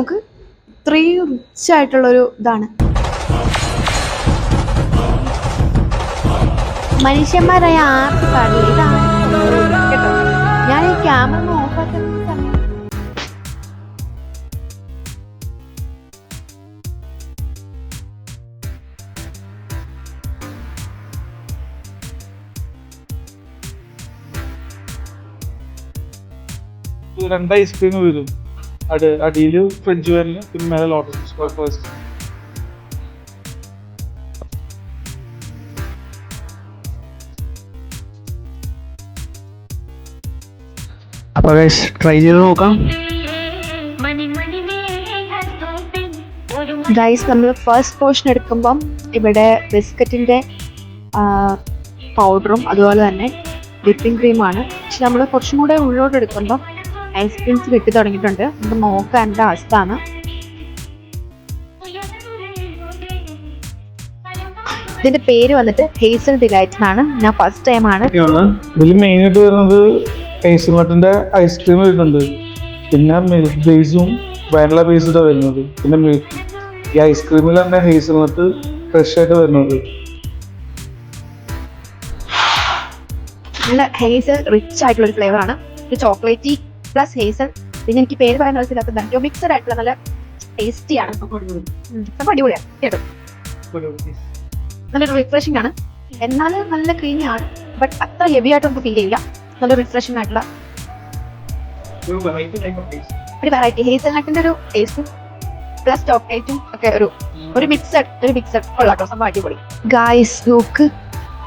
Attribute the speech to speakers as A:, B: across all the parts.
A: നോക്ക്, ഇത്രയും റിച്ച് ആയിട്ടുള്ളൊരു ഇതാണ്. മനുഷ്യന്മാരായ ആർക്ക് പാടില്ല. ഇതാണ് കേട്ടോ. ഞാൻ ഈ ക്യാമറ ഓഫാക്കുന്ന സമയം
B: രണ്ട് ഐസ്ക്രീം വരും. അടിയിൽ ഫ്രഞ്ച് വരല്, പിന്നെ മേലെ ലോട്ടസ് ഫസ്റ്റ്.
C: അപ്പോൾ ഗൈസ് ട്രൈ ചെയ്ത് നോക്കാം.
A: ഗൈസ്, നമ്മൾ ഫസ്റ്റ് പോർഷൻ എടുക്കുമ്പം ഇവിടെ ബിസ്ക്കറ്റിൻ്റെ പൗഡറും അതുപോലെ തന്നെ വിപ്പിംഗ് ക്രീമാണ്. പക്ഷെ നമ്മൾ കുറച്ചും കൂടെ ഉള്ളോട്ട് എടുക്കുമ്പം ഐസ്ക്രീംസ് കിട്ടി തുടങ്ങിയിട്ടുണ്ട്. നമുക്ക് നോക്കാൻ എൻ്റെ അവസ്ഥയാണ്. ഇതിൻ്റെ പേര് വന്നിട്ട് ഹേസൽ ഡിലൈറ്റ് എന്നാണ്. ഞാൻ ഫസ്റ്റ് ടൈമാണ്.
B: ഇതിൽ മെയിനായിട്ട് വരുന്നത് ഹേസൽനട്ടിന്റെ ഐസ്ക്രീം വരുന്നുണ്ട്, പിന്നെ മിൽക്ക് ബേസും വാനില ബേസ്ഡാണ് വരുന്നത്, പിന്നെ മിൽക്ക്. ഈ ഐസ്ക്രീമിൽ തന്നെ ഹേസൽനട്ട് ഫ്രഷ് ആയിട്ട് വരുന്നത്.
A: നല്ല ഹേസൽ റിച്ച് ആയിട്ടുള്ളൊരു ഫ്ലേവറാണ്. ഒരു ചോക്ലേറ്റി പ്ലസ് ഹേസൽ. പിന്നെ എനിക്ക് പേര് പറയാൻ ആവശ്യമില്ലാത്ത മിക്സഡ് ആയിട്ടുള്ള നല്ല ടേസ്റ്റിയാണ്. അപ്പോൾ അടിപൊളിയാണ് കേട്ടോ. നല്ലൊരു റിഫ്രഷിംഗ് ആണ്. എന്നാലും നല്ല ക്രീമി ആണ്. ബട്ട് അത്ര ഹെവി ആയിട്ട് നമുക്ക് ഫീൽ ചെയ്യില്ല. നല്ല റിഫ്രഷിംഗ് ആയിട്ടുള്ള ഒരു വെറൈറ്റി. ഹേസൽനട്ടിന്റെ ഒരു ടേസ്റ്റും പ്ലസ് ചോക്ലേറ്റും ഒക്കെ ഒരു മിക്സഡ് കൊള്ളാട്ടോ. സംഭവം അടിപൊളി. ഗായ്സ് നോക്ക്,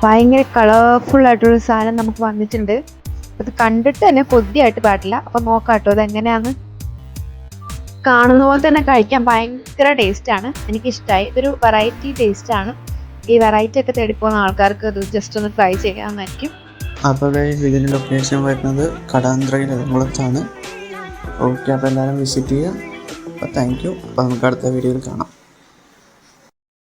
A: ഭയങ്കര കളർഫുൾ ആയിട്ടൊരു സാധനം നമുക്ക് വന്നിട്ടുണ്ട്. അത് കണ്ടിട്ട് തന്നെ കൊതിയായിട്ട് പാടില്ല. അപ്പൊ നോക്കാട്ടോ അതെങ്ങനെയാന്ന്. കാണുന്ന പോലെ തന്നെ കഴിക്കാൻ ഭയങ്കര ടേസ്റ്റാണ്. എനിക്കിഷ്ടമായി. ഇതൊരു വെറൈറ്റി ടേസ്റ്റാണ്. ഈ വെറൈറ്റി ഒക്കെ തേടിപ്പോകുന്ന ആൾക്കാർക്ക് ഇത് ജസ്റ്റ് ഒന്ന് ട്രൈ ചെയ്യാമെന്നായിരിക്കും.
C: അപ്പോൾ ഇതിൻ്റെ ലൊക്കേഷൻ വരുന്നത് കടാന്ത്രയിൽ എറണാകുളത്താണ്. ഓക്കെ, അപ്പോൾ എല്ലാവരും വിസിറ്റ് ചെയ്യുക. അപ്പോൾ താങ്ക് യു. അപ്പോൾ നമുക്ക് അടുത്ത വീഡിയോയിൽ കാണാം.